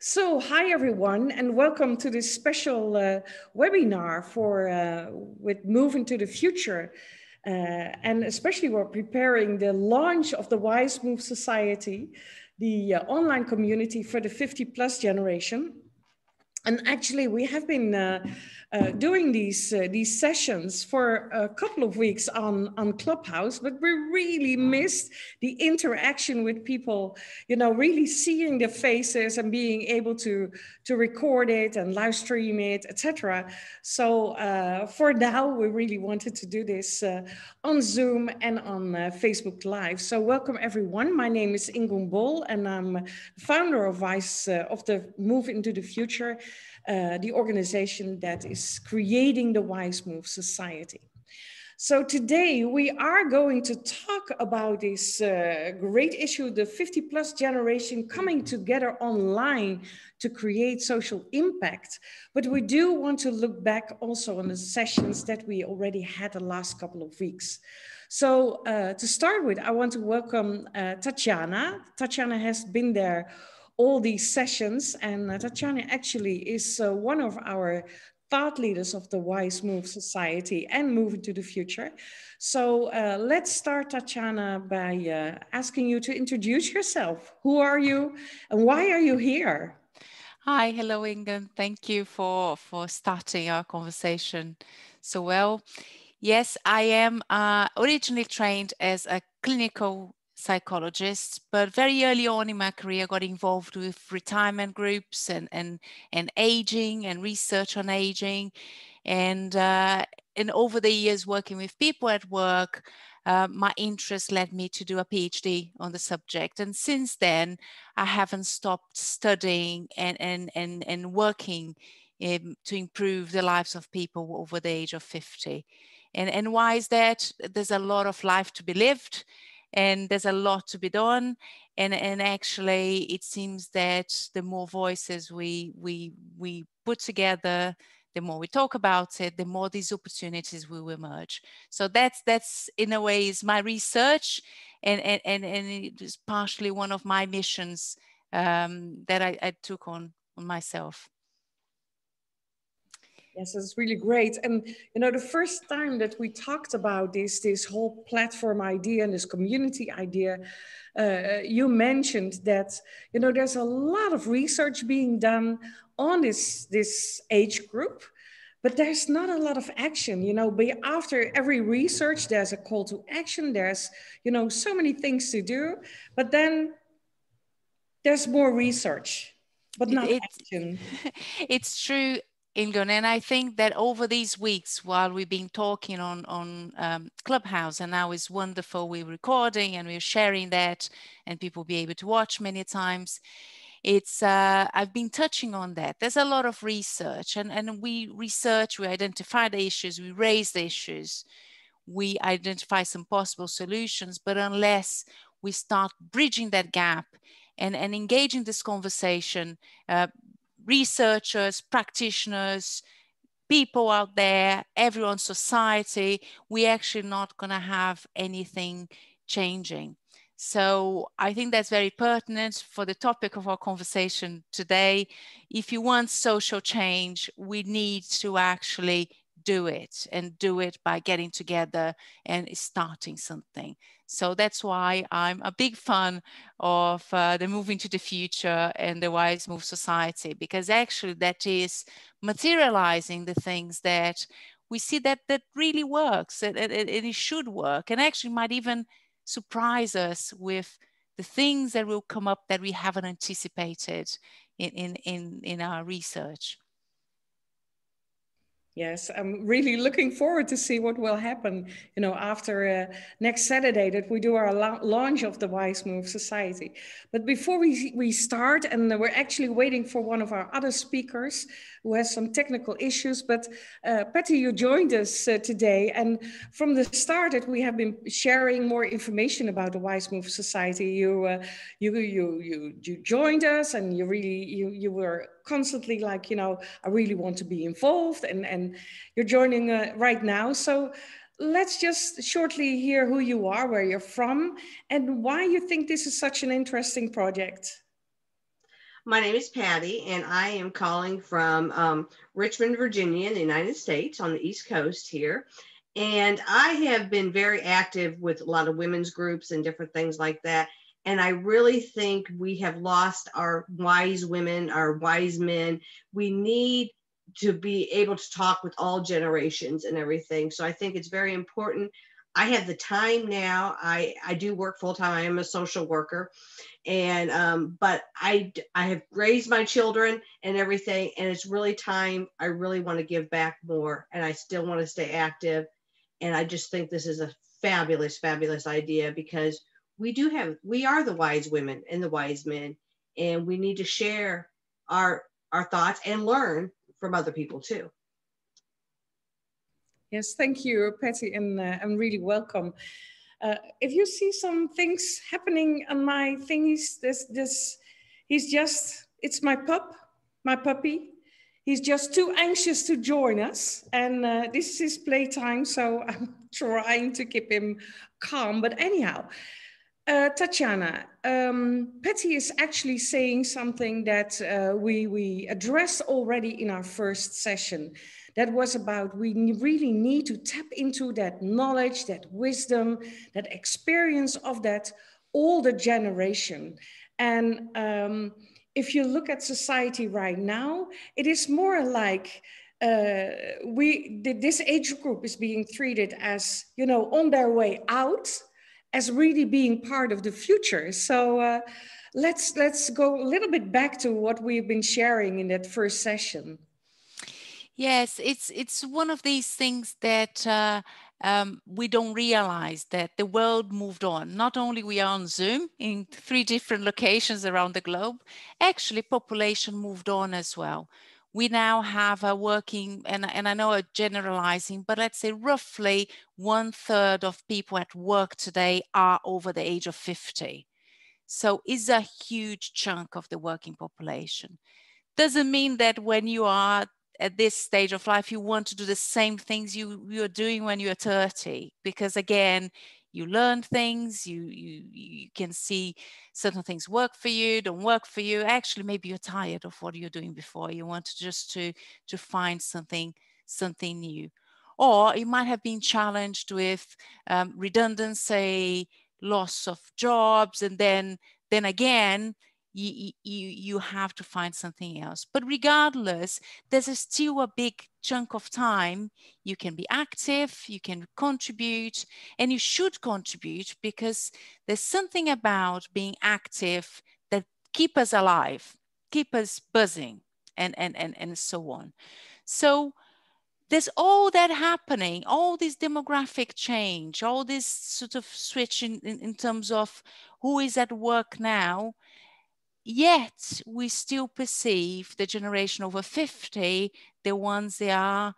So, hi everyone, and welcome to this special webinar for with Moving to the Future. And especially we're preparing the launch of the Wize Move Society, the online community for the 50 plus generation. And actually, we have been doing these sessions for a couple of weeks on Clubhouse, but we really missed the interaction with people, you know, really seeing their faces and being able to record it and live stream it, etc. So for now, we really wanted to do this on Zoom and on Facebook Live. So welcome everyone. My name is Ingun Bol, and I'm founder of Wize of the Move into the Future, the organization that is creating the Wize Move Society. So today we are going to talk about this great issue, the 50 plus generation coming together online to create social impact. But we do want to look back also on the sessions that we already had the last couple of weeks. So to start with, I want to welcome Tatiana. Tatiana has been there all these sessions, and Tatiana actually is one of our thought leaders of the Wize Move Society and Moving to the Future. So let's start, Tatiana, by asking you to introduce yourself. Who are you and why are you here? Hi, hello, Ingun. Thank you for starting our conversation so well. Yes, I am originally trained as a clinical psychologist, but very early on in my career, I got involved with retirement groups and aging and research on aging. And over the years working with people at work, my interest led me to do a PhD on the subject. And since then, I haven't stopped studying and working to improve the lives of people over the age of 50. And why is that? There's a lot of life to be lived, and there's a lot to be done. And actually, it seems that the more voices we put together, the more we talk about it, the more these opportunities will emerge. So that's in a way is my research, and it is partially one of my missions that I took on myself. Yes, it's really great. And, you know, the first time that we talked about this whole platform idea and this community idea, you mentioned that, you know, there's a lot of research being done on this age group, but there's not a lot of action. You know, after every research, there's a call to action. There's, you know, so many things to do, but then there's more research, but not action. It's true, Ingun, and I think that over these weeks, while we've been talking on Clubhouse, and now it's wonderful, we're recording and we're sharing that, and people will be able to watch many times. It's I've been touching on that. There's a lot of research, and we research, we identify the issues, we raise the issues, we identify some possible solutions, but unless we start bridging that gap and engaging this conversation, researchers, practitioners, people out there, everyone, society, we're actually not going to have anything changing. So I think that's very pertinent for the topic of our conversation today. If you want social change, we need to actually do it, and do it by getting together and starting something. So that's why I'm a big fan of the Moving to the Future and the Wize Move Society, because actually that is materializing the things that we see that really works, and it should work, and actually might even surprise us with the things that will come up that we haven't anticipated in our research. Yes, I'm really looking forward to see what will happen, you know, after next Saturday that we do our launch of the Wize Move Society. But before we start, and we're actually waiting for one of our other speakers who has some technical issues, but Patty, you joined us today, and from the start that we have been sharing more information about the Wize Move Society. You joined us, and you were constantly like, you know, I really want to be involved, and you're joining right now. So let's just shortly hear who you are, where you're from, and why you think this is such an interesting project. My name is Patty, and I am calling from Richmond, Virginia, in the United States on the East Coast here. And I have been very active with a lot of women's groups and different things like that. And I really think we have lost our wise women, our wise men. We need to be able to talk with all generations and everything. So I think it's very important. I have the time now. I do work full time. I am a social worker, and but I have raised my children and everything, and it's really time. I really want to give back more, and I still want to stay active, and I just think this is a fabulous idea, because we are the wise women and the wise men, and we need to share our thoughts and learn from other people too. Yes, thank you, Patty, and really welcome. If you see some things happening on my thingies, he's just, it's my puppy. He's just too anxious to join us, and this is his playtime, so I'm trying to keep him calm. But anyhow, Tatiana, Patty is actually saying something that we addressed already in our first session. That was about really need to tap into that knowledge, that wisdom, that experience of that older generation. And if you look at society right now, it is more like this age group is being treated as, you know, on their way out, as really being part of the future. So let's go a little bit back to what we've been sharing in that first session. Yes, it's one of these things that we don't realize that the world moved on. Not only we are on Zoom in 3 different locations around the globe, actually population moved on as well. We now have a working, and I know I'm generalizing, but let's say roughly 1/3 of people at work today are over the age of 50. So it's a huge chunk of the working population. Doesn't mean that when you are at this stage of life, you want to do the same things you're doing when you're 30, because again, you learn things, you can see certain things work for you, don't work for you. Actually, maybe you're tired of what you're doing before. You want to just to find something new. Or you might have been challenged with redundancy, loss of jobs, and then again, you have to find something else. But regardless, there's still a big chunk of time you can be active, you can contribute, and you should contribute, because there's something about being active that keep us alive, keep us buzzing, and so on. So there's all that happening, all this demographic change, all this sort of switch in terms of who is at work now. Yet we still perceive the generation over 50, the ones that are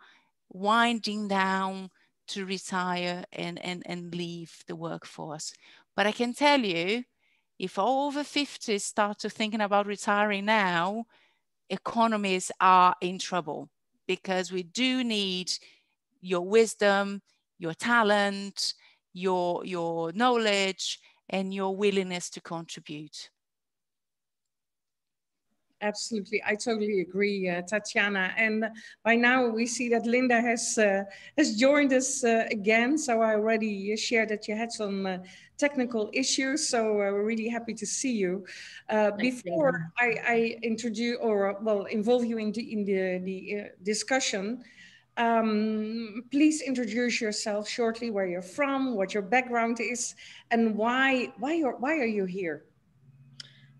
winding down to retire and leave the workforce. But I can tell you, if all over 50 start to thinking about retiring now, economies are in trouble, because we do need your wisdom, your talent, your knowledge, and your willingness to contribute. Absolutely, I totally agree, Tatiana. And by now we see that Lynda has joined us again. So I already shared that you had some technical issues. So we're really happy to see you. Before I introduce or well involve you in the discussion, please introduce yourself shortly, where you're from, what your background is, and why are you here?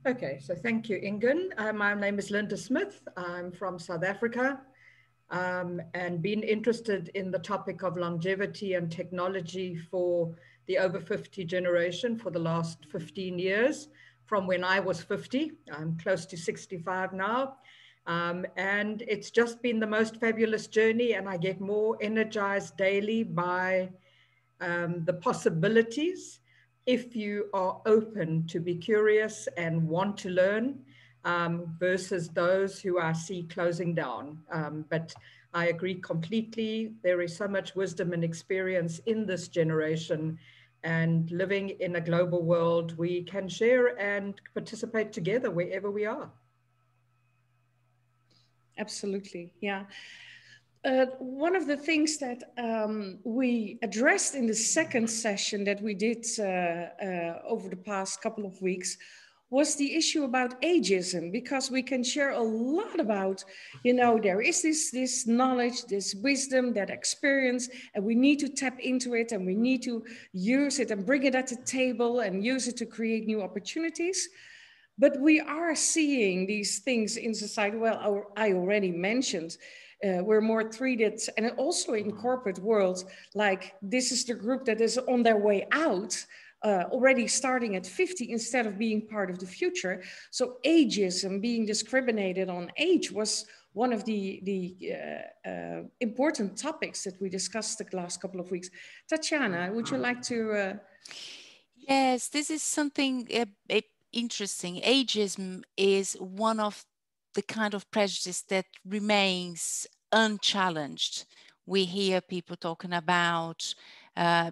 Okay, so thank you, Ingun. My name is Lynda Smith. I'm from South Africa, and been interested in the topic of longevity and technology for the over 50 generation for the last 15 years, from when I was 50. I'm close to 65 now. And it's just been the most fabulous journey, and I get more energized daily by the possibilities, if you are open to be curious and want to learn, versus those who I see closing down. But I agree completely. There is so much wisdom and experience in this generation, and living in a global world, we can share and participate together wherever we are. Absolutely, yeah. One of the things that we addressed in the second session that we did over the past couple of weeks was the issue about ageism, because we can share a lot about, you know, there is this knowledge, this wisdom, that experience, and we need to tap into it, and we need to use it and bring it at the table and use it to create new opportunities. But we are seeing these things in society. Well, I already mentioned we're more treated, and also in corporate world, like this is the group that is on their way out, already starting at 50 instead of being part of the future. So ageism, being discriminated on age, was one of the important topics that we discussed the last couple of weeks. Tatiana, would you like to... Yes, this is something interesting. Ageism is one of the kind of prejudice that remains unchallenged. We hear people talking about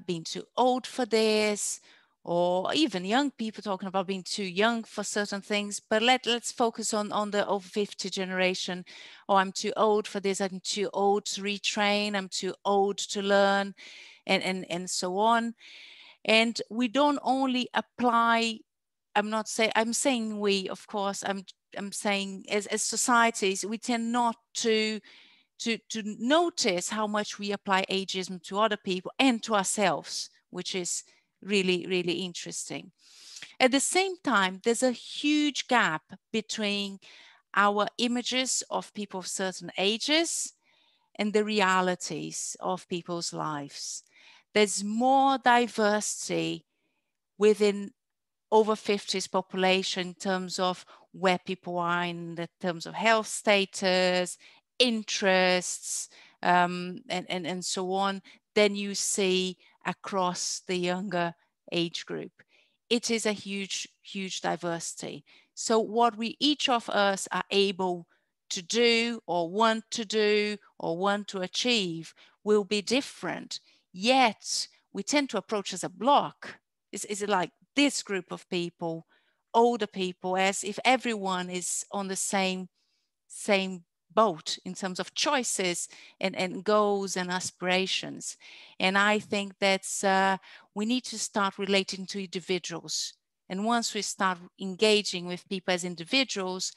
being too old for this, or even young people talking about being too young for certain things. But let's focus on the over 50 generation. Oh, I'm too old for this, I'm too old to retrain, I'm too old to learn, and so on. And we don't only apply, I'm saying we, of course, I'm saying as societies, we tend not to notice how much we apply ageism to other people and to ourselves, which is really, really interesting. At the same time, there's a huge gap between our images of people of certain ages and the realities of people's lives. There's more diversity within over 50s population in terms of where people are in the terms of health status, interests, and so on, than you see across the younger age group. It is a huge, huge diversity. So what we each of us are able to do or want to achieve will be different. Yet we tend to approach as a block. Is it like this group of people, older people, as if everyone is on the same boat in terms of choices and goals and aspirations. And I think that's we need to start relating to individuals. And once we start engaging with people as individuals,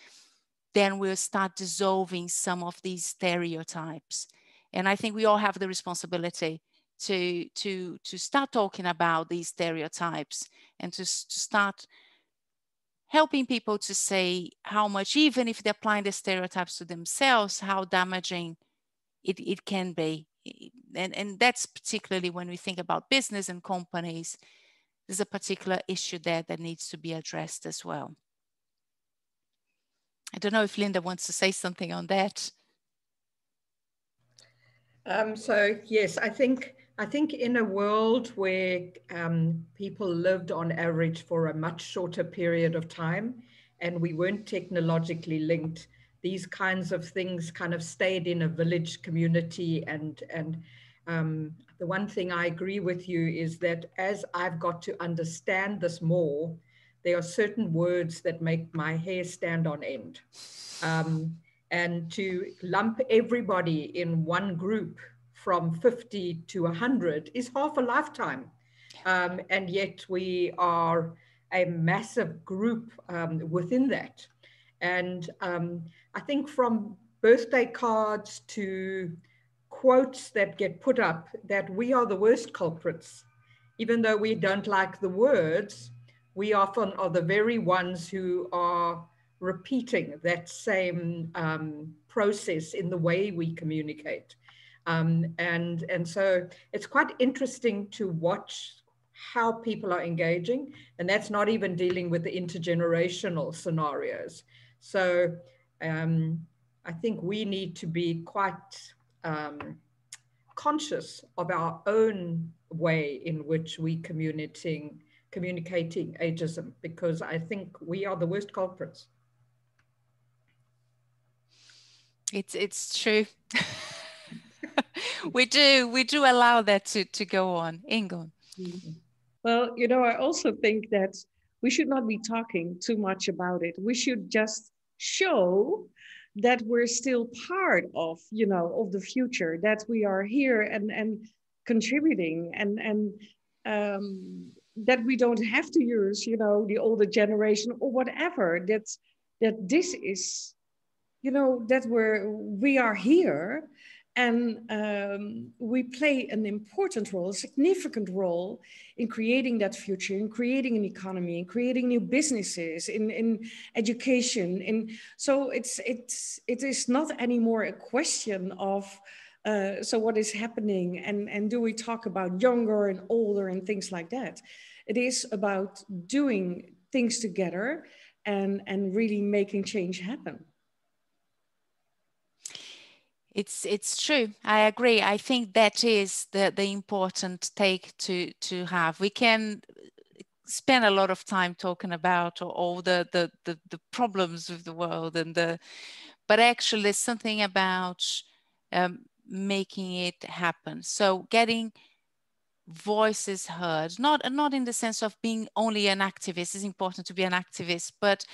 then we'll start dissolving some of these stereotypes. And I think we all have the responsibility to start talking about these stereotypes and to start helping people to say how much, even if they're applying the stereotypes to themselves, how damaging it can be. And that's particularly when we think about business and companies, there's a particular issue there that needs to be addressed as well. I don't know if Lynda wants to say something on that. So yes, I think in a world where people lived on average for a much shorter period of time, and we weren't technologically linked, these kinds of things kind of stayed in a village community. And the one thing I agree with you is that as I've got to understand this more, there are certain words that make my hair stand on end. And to lump everybody in one group from 50 to 100 is half a lifetime. And yet we are a massive group within that. And I think from birthday cards to quotes that get put up that we are the worst culprits, even though we don't like the words, we often are the very ones who are repeating that same process in the way we communicate. And so it's quite interesting to watch how people are engaging, and that's not even dealing with the intergenerational scenarios. So I think we need to be quite conscious of our own way in which we communicating ageism, because I think we are the worst culprits. It's true. we do allow that to go on. Ingun. Well, you know, I also think that we should not be talking too much about it. We should just show that we're still part of, you know, of the future, that we are here and contributing, and that we don't have to use, you know, the older generation or whatever. That this is, you know, that we are here, and we play an important role, a significant role in creating that future, in creating an economy, in creating new businesses, in education. So it is not anymore a question of so what is happening, and do we talk about younger and older and things like that. It is about doing things together and really making change happen. It's true. I agree. I think that is the important take to have. We can spend a lot of time talking about all the problems of the world, but actually there's something about making it happen. So getting voices heard, not in the sense of being only an activist. It's important to be an activist, but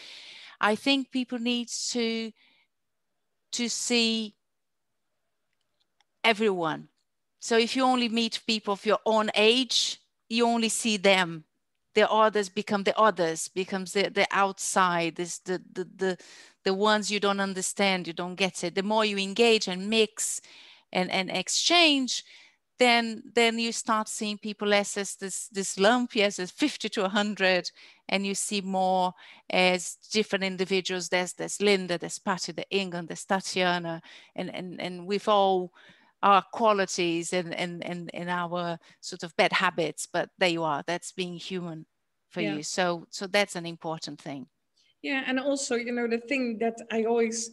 I think people need to see everyone. So if you only meet people of your own age, you only see them. The others become the others, becomes the outside, this the ones you don't understand, you don't get it. The more you engage and mix and exchange, then you start seeing people less as this lumpy, as 50 to 100, and you see more as different individuals. There's Lynda, there's Patty, there's Ingun, there's Tatiana, and we've all our qualities and our sort of bad habits, but there you are. That's being human for you. So that's an important thing. Yeah, and also, you know, the thing that I always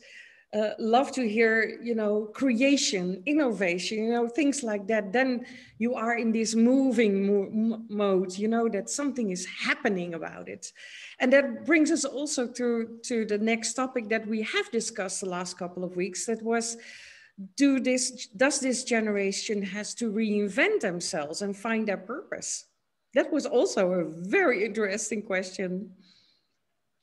love to hear, you know, creation, innovation, you know, things like that. Then you are in this moving mode, you know, that something is happening about it. And that brings us also to the next topic that we have discussed the last couple of weeks. That was, does this generation has to reinvent themselves and find their purpose? That was also a very interesting question.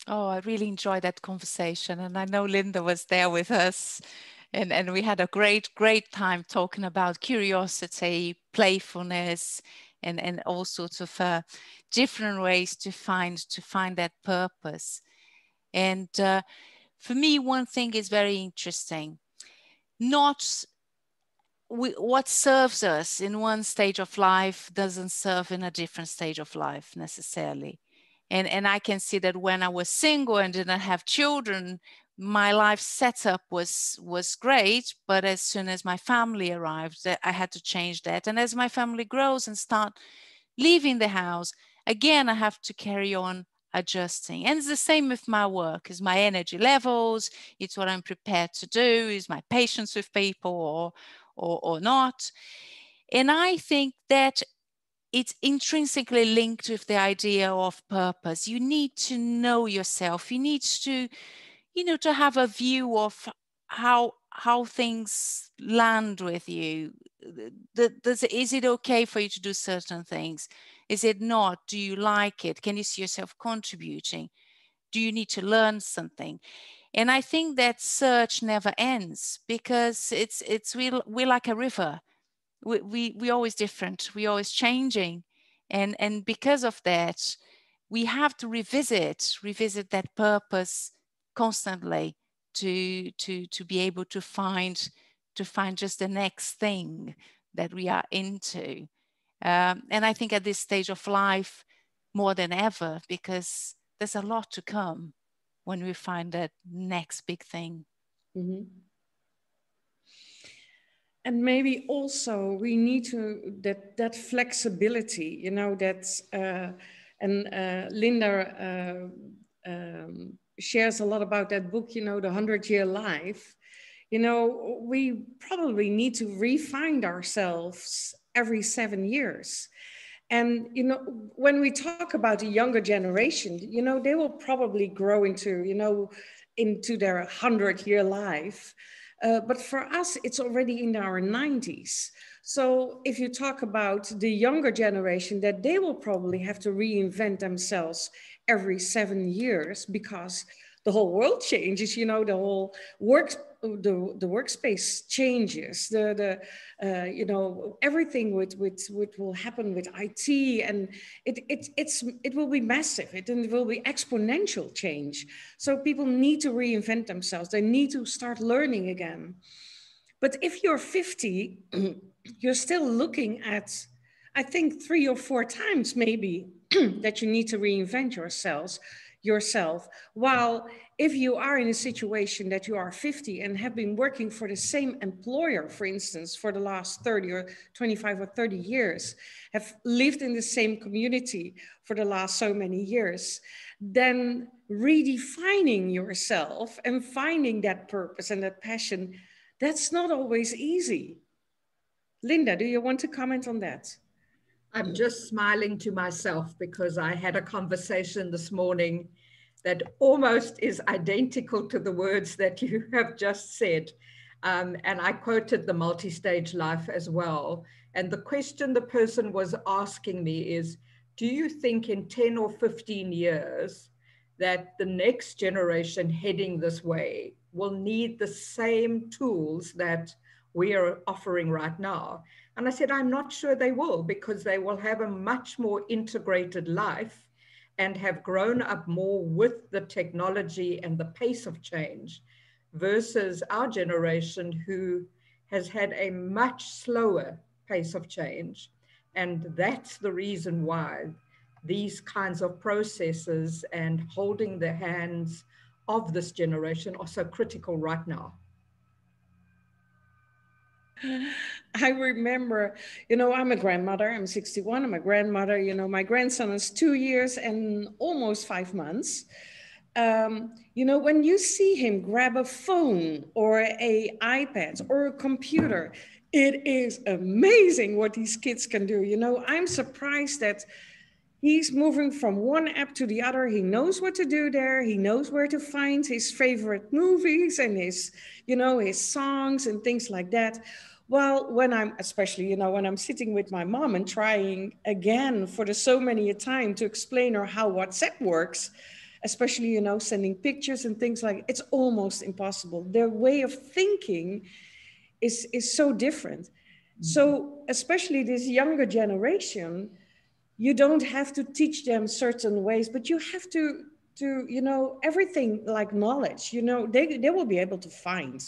Oh, I really enjoyed that conversation. And I know Lynda was there with us. And we had a great time talking about curiosity, playfulness, and all sorts of different ways to find that purpose. And for me, one thing is very interesting. Not what serves us in one stage of life doesn't serve in a different stage of life necessarily. And I can see that when I was single and didn't have children, my life setup was great, but as soon as my family arrived, I had to change that. And as my family grows and start leaving the house, again, I have to carry on adjusting. And it's the same with my work. Is my energy levels, it's what I'm prepared to do, is my patience with people or not. And I think that it's intrinsically linked with the idea of purpose. You need to know yourself. You need to, you know, to have a view of how things land with you. Is it okay for you to do certain things? Is it not? Do you like it? Can you see yourself contributing? Do you need to learn something? And I think that search never ends, because we're like a river. We're always different. We're always changing. And because of that, we have to revisit that purpose constantly to be able to find just the next thing that we are into. And I think at this stage of life, more than ever, because there's a lot to come when we find that next big thing. Mm-hmm. And maybe also we need to that flexibility, you know, Lynda shares a lot about that book, you know, the 100-Year Life. You know, we probably need to refine ourselves every 7 years. And, you know, when we talk about the younger generation, you know, they will probably grow into, you know, into their 100-year life. But for us, it's already in our 90s. So if you talk about the younger generation, that they will probably have to reinvent themselves every 7 years, because the whole world changes, you know, the whole the workspace changes, you know, everything with will happen with IT, and it will be massive. It will be exponential change. So people need to reinvent themselves. They need to start learning again. But if you're 50, you're still looking at, I think, 3 or 4 times maybe that you need to reinvent yourself. While if you are in a situation that you are 50 and have been working for the same employer, for instance, for the last 30 or 25 or 30 years, have lived in the same community for the last so many years, then redefining yourself and finding that purpose and that passion, that's not always easy. Lynda, do you want to comment on that? I'm just smiling to myself because I had a conversation this morning that almost is identical to the words that you have just said. And I quoted the multi-stage life as well. And the question the person was asking me is, do you think in 10 or 15 years that the next generation heading this way will need the same tools that we are offering right now? And I said, I'm not sure they will, because they will have a much more integrated life and have grown up more with the technology and the pace of change, versus our generation who has had a much slower pace of change. And that's the reason why these kinds of processes and holding the hands of this generation are so critical right now. I remember, you know, I'm a grandmother. I'm 61. I'm a grandmother. You know, my grandson is 2 years and almost 5 months. You know, when you see him grab a phone or a iPad or a computer, it is amazing what these kids can do. You know, I'm surprised that he's moving from one app to the other. He knows what to do there. He knows where to find his favorite movies and his, you know, his songs and things like that. Well, when I'm, especially, you know, when I'm sitting with my mom and trying again for the so many a time to explain her how WhatsApp works, especially, you know, sending pictures and things like, it's almost impossible. Their way of thinking is so different. So especially this younger generation, you don't have to teach them certain ways, but you have to you know, everything like knowledge, you know, they will be able to find.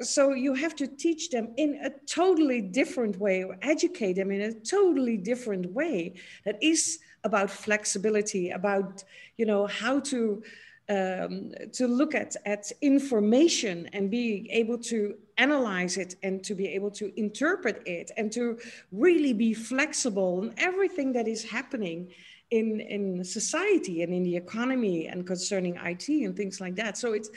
So you have to teach them in a totally different way, or educate them in a totally different way that is about flexibility, about, you know, how to look at information and be able to analyze it and to be able to interpret it and to really be flexible in everything that is happening in society and in the economy and concerning IT and things like that. So it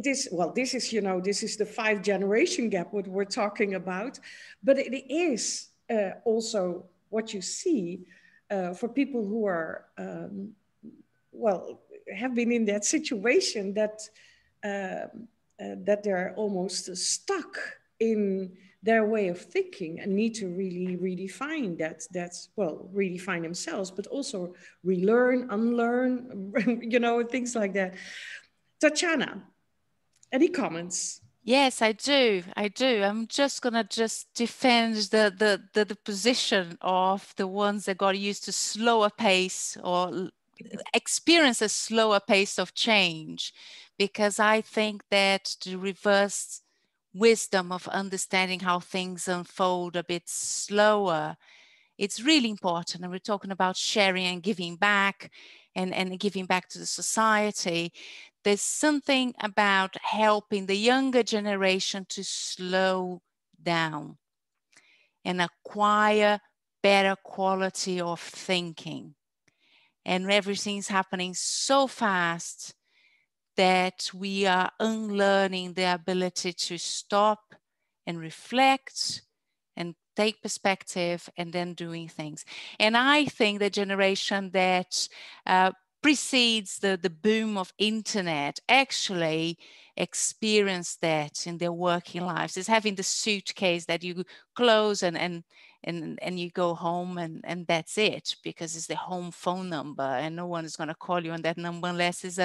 is, well, this is, you know, this is the 5 generation gap, what we're talking about, but it is also what you see for people who are, well, have been in that situation that they're almost stuck in their way of thinking and need to really redefine that's, well, redefine themselves, but also relearn, unlearn, you know, things like that. Tatiana, any comments? Yes, I do. I'm just gonna defend the position of the ones that got used to slower pace or experience a slower pace of change, because I think that the reverse wisdom of understanding how things unfold a bit slower, it's really important. And we're talking about sharing and giving back and giving back to the society. There's something about helping the younger generation to slow down and acquire better quality of thinking. And everything's happening so fast that we are unlearning the ability to stop and reflect and take perspective and then doing things. And I think the generation that precedes the boom of internet actually experienced that in their working lives. Is having the suitcase that you close and you go home and that's it, because it's the home phone number and no one is going to call you on that number unless it's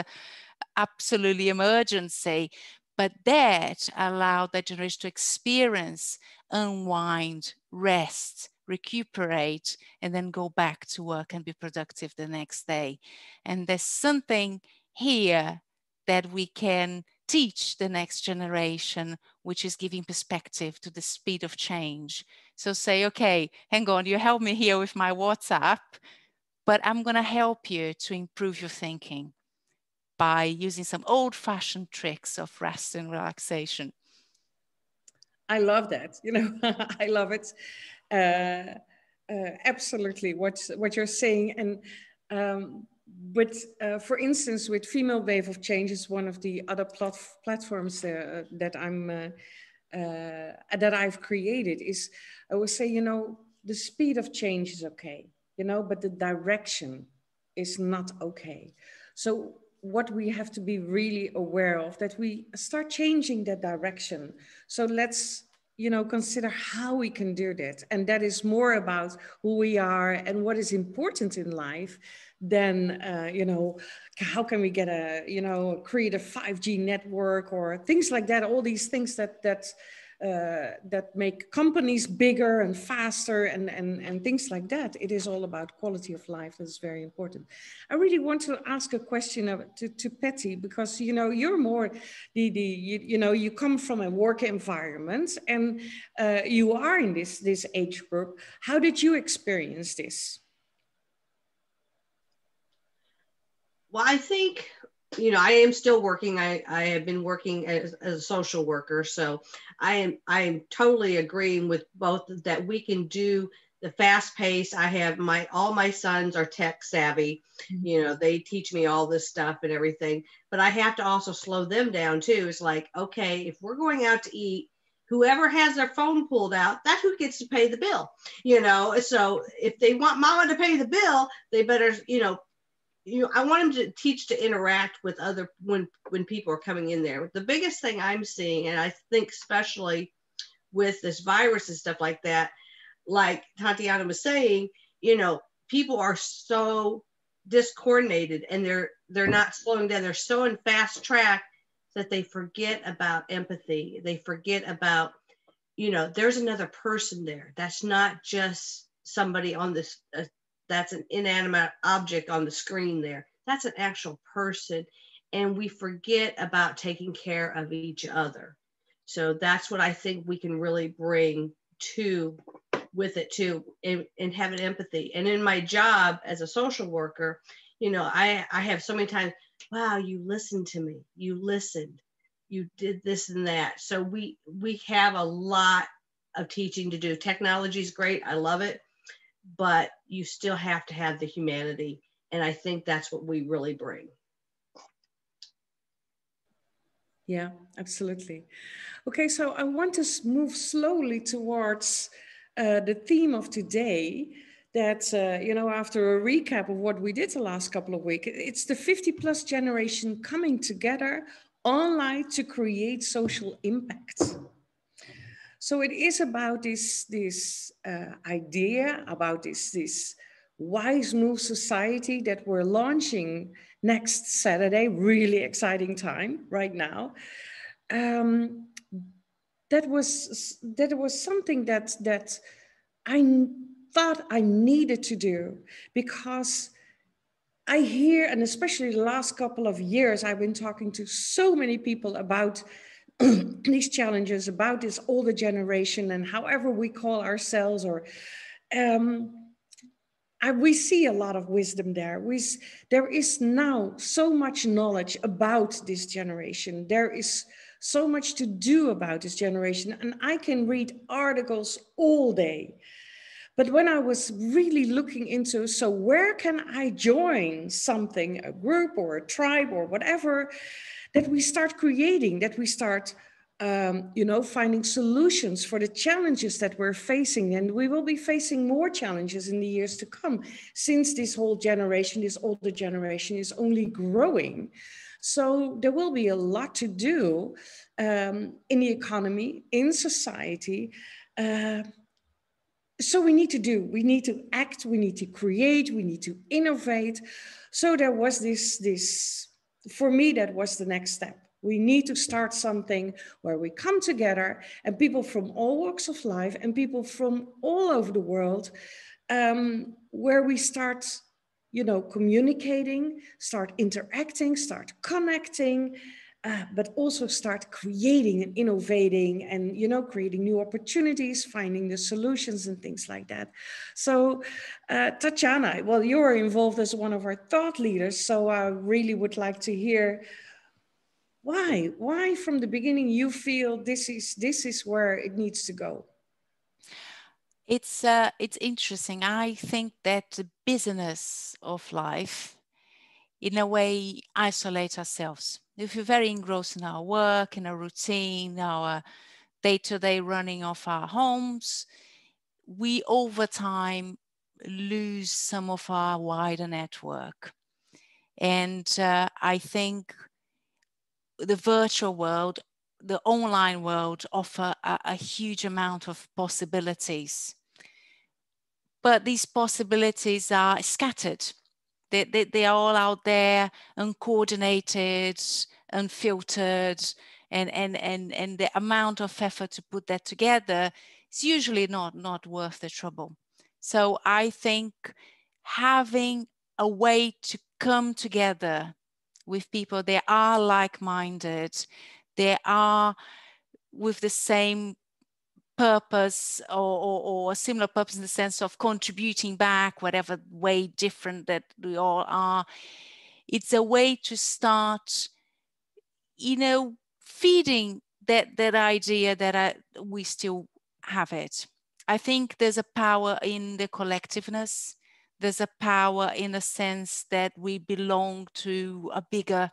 absolutely emergency, but that allowed that generation to experience, unwind, rest, recuperate, and then go back to work and be productive the next day. And there's something here that we can teach the next generation, which is giving perspective to the speed of change. So say, okay, hang on, you help me here with my WhatsApp, but I'm going to help you to improve your thinking by using some old-fashioned tricks of rest and relaxation. I love that. You know, I love it. Absolutely, what you're saying. And for instance, with Female Wave of Change is one of the other platforms that I've created. Is I would say, you know, the speed of change is okay, you know, but the direction is not okay. So what we have to be really aware of, that we start changing that direction. So let's, you know, consider how we can do that. And that is more about who we are and what is important in life than, you know, how can we get create a 5G network or things like that, all these things that make companies bigger and faster and things like that. It is all about quality of life. That's very important. I really want to ask a question to Patty, because, you know, you're more you come from a work environment, and you are in this age group. How did you experience this? Well, I think, you know, I am still working. I have been working as a social worker. So I am totally agreeing with both that we can do the fast pace. I have all my sons are tech savvy. Mm-hmm. You know, they teach me all this stuff and everything, but I have to also slow them down too. It's like, okay, if we're going out to eat, whoever has their phone pulled out, that's who gets to pay the bill, you know? So if they want mama to pay the bill, they better, I want them to teach to interact with other when people are coming in there. The biggest thing I'm seeing, and I think especially with this virus and stuff like that, like Tatiana was saying, you know, people are so discoordinated and they're not slowing down. They're so in fast track that they forget about empathy. They forget about, you know, there's another person there. That's not just somebody on this. That's an inanimate object on the screen there. That's an actual person. And we forget about taking care of each other. So that's what I think we can really bring with it too, and have an empathy. And in my job as a social worker, you know, I have so many times, wow, you listened to me. You listened. You did this and that. So we have a lot of teaching to do. Technology is great. I love it. But you still have to have the humanity. And I think that's what we really bring. Yeah, absolutely. Okay, so I want to move slowly towards the theme of today, that, you know, after a recap of what we did the last couple of weeks, it's the 50+ generation coming together online to create social impact. So it is about this idea, about this Wize Move Society that we're launching next Saturday. Really exciting time right now. That was something that I thought I needed to do, because I hear, and especially the last couple of years, I've been talking to so many people about these challenges, about this older generation, and however we call ourselves, or we see a lot of wisdom there. There is now so much knowledge about this generation. There is so much to do about this generation, and I can read articles all day. But when I was really looking into, so where can I join something, a group or a tribe or whatever, that we start creating, that we start, finding solutions for the challenges that we're facing. And we will be facing more challenges in the years to come, since this whole generation, this older generation, is only growing. So there will be a lot to do in the economy, in society. So we need to act, we need to create, we need to innovate. So there was this for me, that was the next step. We need to start something where we come together and people from all walks of life and people from all over the world, where we start, communicating, start interacting, start connecting, but also start creating and innovating and, creating new opportunities, finding the solutions and things like that. So Tatiana, well, you're involved as one of our thought leaders. So I really would like to hear why from the beginning you feel this is where it needs to go. It's interesting. I think that the business of life, in a way, isolate ourselves. If we're very engrossed in our work, in our routine, our day-to-day running of our homes, we over time lose some of our wider network. And I think the virtual world, the online world offer a huge amount of possibilities. But these possibilities are scattered. They are all out there, uncoordinated, unfiltered, and the amount of effort to put that together is usually not worth the trouble. So I think having a way to come together with people, they are like-minded, they are with the same purpose or a similar purpose in the sense of contributing back, whatever way different that we all are. It's a way to start, feeding that idea that we still have it. I think there's a power in the collectiveness. There's a power in the sense that we belong to a bigger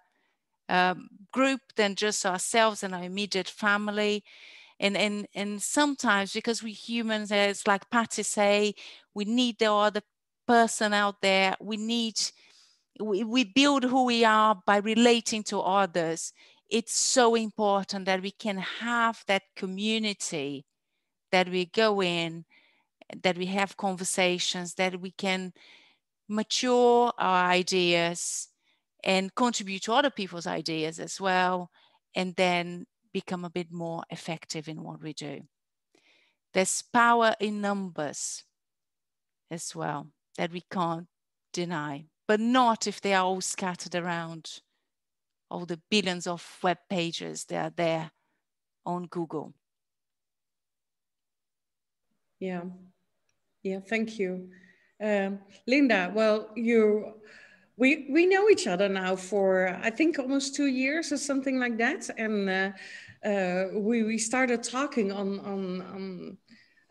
group than just ourselves and our immediate family. And sometimes, because we humans, as like Patty say, we need the other person out there. We build who we are by relating to others. It's so important that we can have that community, that we go in, that we have conversations, that we can mature our ideas and contribute to other people's ideas as well, and then become a bit more effective in what we do. There's power in numbers as well that we can't deny, but not if they are all scattered around all the billions of web pages that are there on Google. Yeah, thank you. Lynda, well, we know each other now for, I think, almost 2 years or something like that. And we started talking on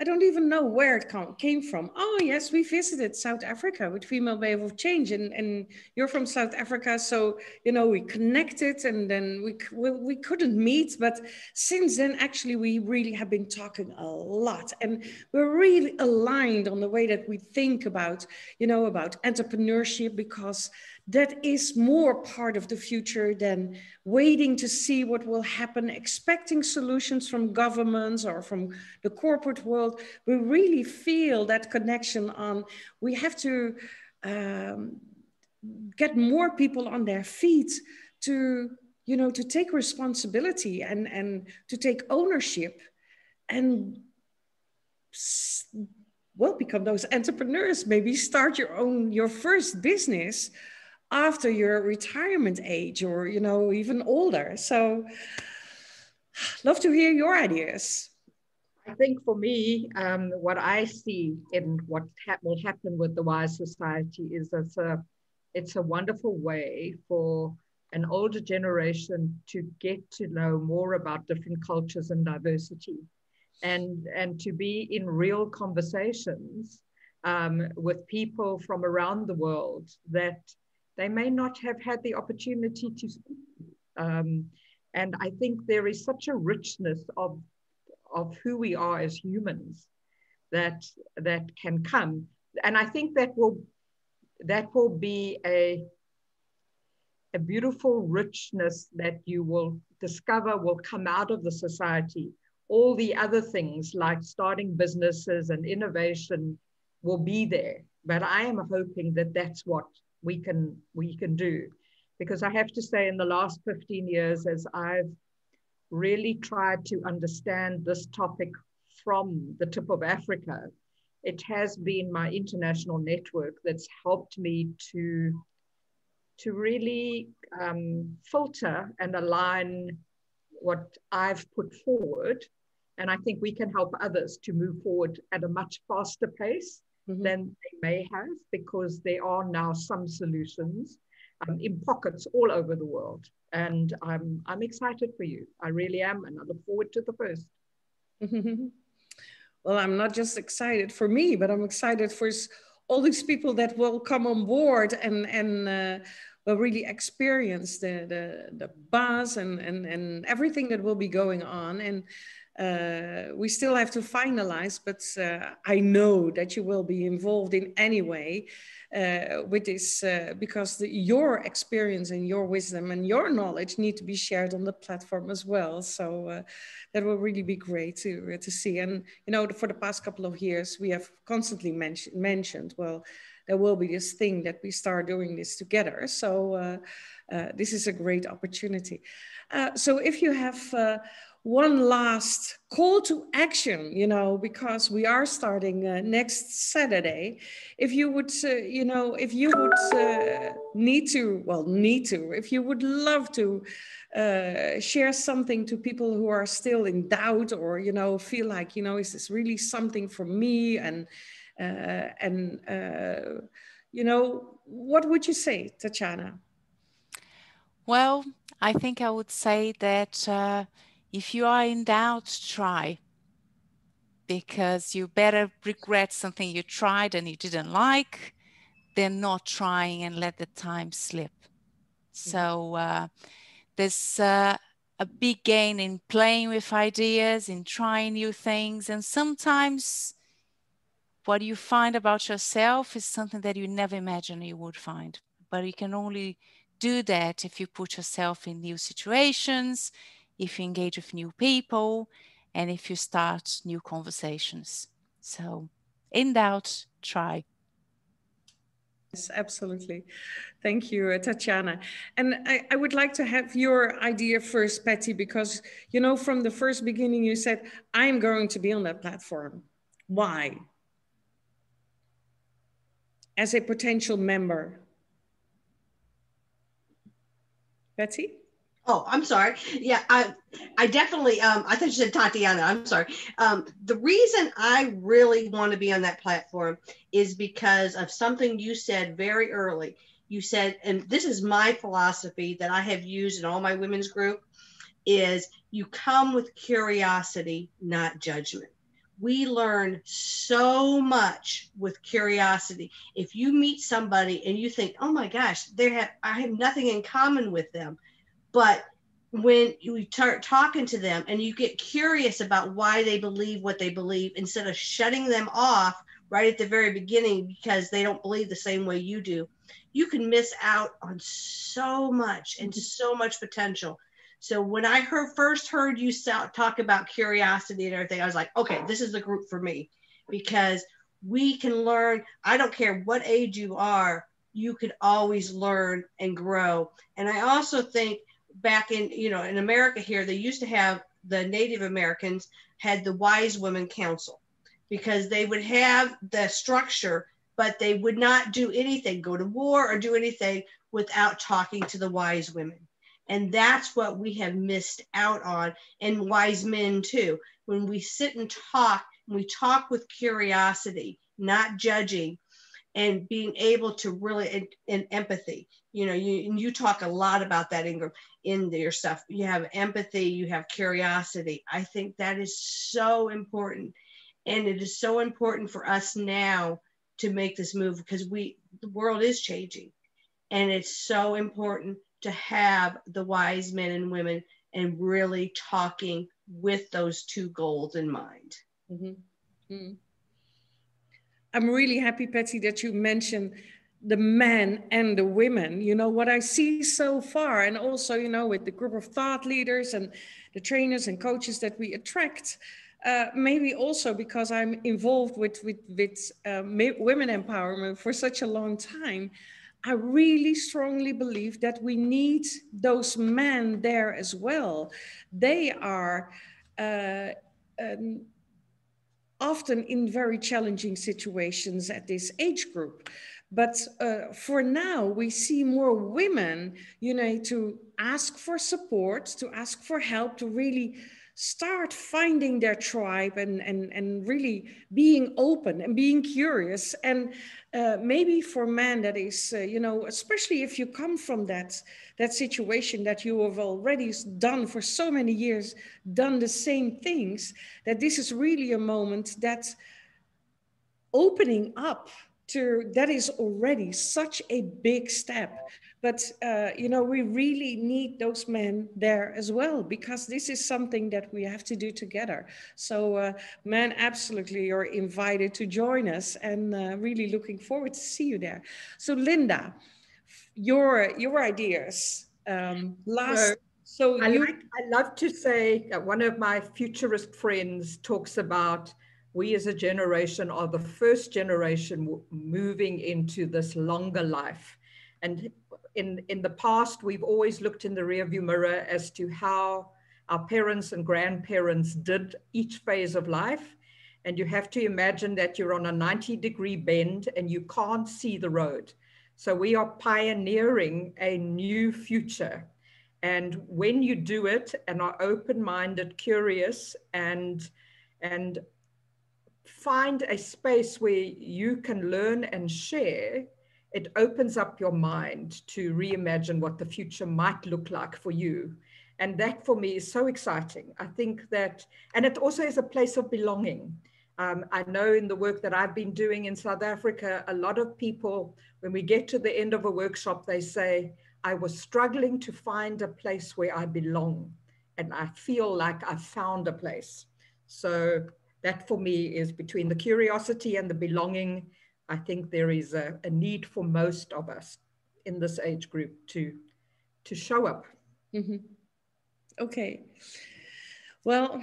I don't even know where it came from. Oh, yes, we visited South Africa with Female Wave of Change. And you're from South Africa. So, we connected and then we couldn't meet. But since then, actually, we really have been talking a lot. And we're really aligned on the way that we think about, about entrepreneurship, because that is more part of the future than waiting to see what will happen, expecting solutions from governments or from the corporate world. We really feel that connection on, we have to get more people on their feet to, to take responsibility and to take ownership and, well, become those entrepreneurs, maybe start your first business after your retirement age or, even older. So love to hear your ideas. I think for me, what I see in what will happen with the Wize Society is it's a wonderful way for an older generation to get to know more about different cultures and diversity, and to be in real conversations with people from around the world that they may not have had the opportunity to speak. And I think there is such a richness of who we are as humans that can come. And I think that will be a beautiful richness that you will discover will come out of the society. All the other things like starting businesses and innovation will be there. But I am hoping that that's what we can do. Because I have to say, in the last 15 years, as I've really tried to understand this topic from the tip of Africa, it has been my international network that's helped me to really filter and align what I've put forward. And I think we can help others to move forward at a much faster pace than they may have, because there are now some solutions in pockets all over the world. And I'm excited for you. I really am. And I look forward to the first. Well, I'm not just excited for me, but I'm excited for all these people that will come on board and will really experience the buzz and everything that will be going on. And we still have to finalize, but I know that you will be involved in any way with this, because your experience and your wisdom and your knowledge need to be shared on the platform as well. So that will really be great to see. And, you know, for the past couple of years, we have constantly mentioned, well, there will be this thing that we start doing this together. So this is a great opportunity. So if you have one last call to action, you know, because we are starting next Saturday. If you would, you know, if you would if you would love to share something to people who are still in doubt, or, you know, feel like, you know, is this really something for me? And you know, what would you say, Tatiana? Well, I think I would say that if you are in doubt, try, because you better regret something you tried and you didn't like than not trying and let the time slip. So there's a big gain in playing with ideas, in trying new things. And sometimes what you find about yourself is something that you never imagined you would find. But you can only do that if you put yourself in new situations, if you engage with new people, and if you start new conversations. So in doubt, try. Yes, absolutely. Thank you, Tatiana. And I would like to have your idea first, Patty, because, you know, from the first beginning, you said, I'm going to be on that platform. Why? As a potential member. Patty? Oh, I'm sorry. Yeah, I definitely, I thought you said Tatiana. I'm sorry. The reason I really want to be on that platform is because of something you said very early. You said, and this is my philosophy that I have used in all my women's group, is you come with curiosity, not judgment. We learn so much with curiosity. If you meet somebody and you think, oh my gosh, I have nothing in common with them. But when you start talking to them and you get curious about why they believe what they believe, instead of shutting them off right at the very beginning because they don't believe the same way you do, you can miss out on so much and so much potential. So when I first heard you talk about curiosity and everything, I was like, okay, this is the group for me, because we can learn. I don't care what age you are, you could always learn and grow. And I also think back in, you know, in America here, they used to have, the Native Americans had the Wise Women Council, because they would have the structure, but they would not do anything, go to war or do anything without talking to the wise women. And that's what we have missed out on, and wise men too. When we sit and we talk with curiosity, not judging, and being able to really, and empathy. You know, you talk a lot about that, Ingun, in your stuff. You have empathy, you have curiosity. I think that is so important. And it is so important for us now to make this move, because the world is changing. And it's so important to have the wise men and women and really talking with those two goals in mind. Mm-hmm. Mm-hmm. I'm really happy, Patty, that you mentioned the men and the women. You know, what I see so far, and also, you know, with the group of thought leaders and the trainers and coaches that we attract, maybe also because I'm involved with women empowerment for such a long time, I really strongly believe that we need those men there as well. They are um, often in very challenging situations at this age group. But for now, we see more women, you know, to ask for support, to ask for help, to really start finding their tribe and really being open and being curious. And maybe for men, that is, you know, especially if you come from that situation that you have already done for so many years, done the same things, that this is really a moment that opening up to, that is already such a big step. But you know, we really need those men there as well, because this is something that we have to do together. So men, absolutely, you're invited to join us, and really looking forward to see you there. So Lynda, your ideas, last, so you I love to say that one of my futurist friends talks about we as a generation are the first generation moving into this longer life. And in the past, we've always looked in the rearview mirror as to how our parents and grandparents did each phase of life. And you have to imagine that you're on a 90-degree bend and you can't see the road. So we are pioneering a new future. And when you do it and are open-minded, curious, and find a space where you can learn and share, it opens up your mind to reimagine what the future might look like for you. And that for me is so exciting. I think that, and it also is a place of belonging. I know in the work that I've been doing in South Africa, a lot of people, when we get to the end of a workshop, they say, I was struggling to find a place where I belong. And I feel like I found a place. So that for me is between the curiosity and the belonging. I think there is a need for most of us in this age group to show up. Mm-hmm. Okay. Well,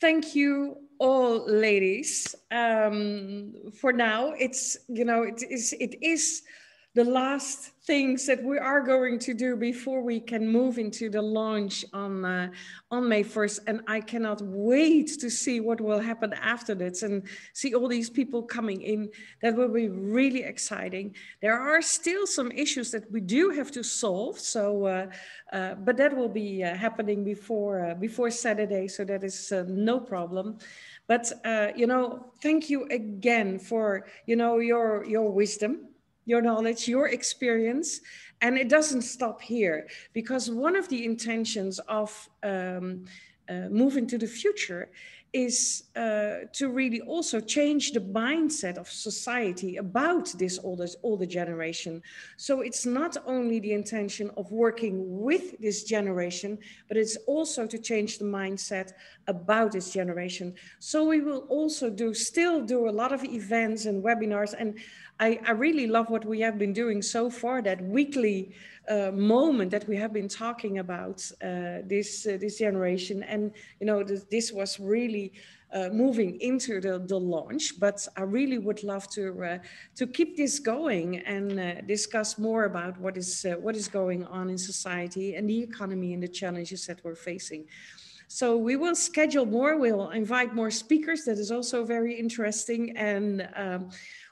thank you all, ladies. For now, it's, you know, it is the last things that we are going to do before we can move into the launch on May 1st. And I cannot wait to see what will happen after this and see all these people coming in. That will be really exciting. There are still some issues that we do have to solve. So, but that will be happening before Saturday. So that is no problem. But, you know, thank you again for, you know, your wisdom, your knowledge, your experience. And it doesn't stop here, because one of the intentions of moving to the future is to really also change the mindset of society about this older generation. So it's not only the intention of working with this generation, but it's also to change the mindset about this generation. So we will also still do a lot of events and webinars. And I really love what we have been doing so far, that weekly moment that we have been talking about this generation. And, you know, this was really moving into the launch, but I really would love to keep this going and discuss more about what is going on in society and the economy and the challenges that we're facing. So we will schedule more, we'll invite more speakers. That is also very interesting. And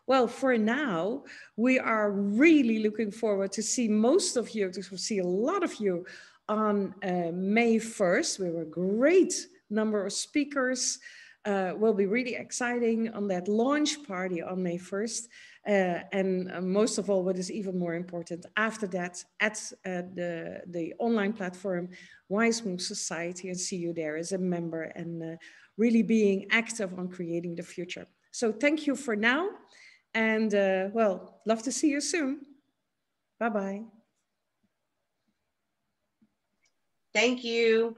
well, for now, we are really looking forward to see most of you, to see a lot of you on May 1st. We have a great number of speakers. Will be really exciting on that launch party on May 1st. And most of all, what is even more important, after that, at the online platform, Wize Move Society, and see you there as a member and really being active on creating the future. So thank you for now. And well, love to see you soon. Bye-bye. Thank you.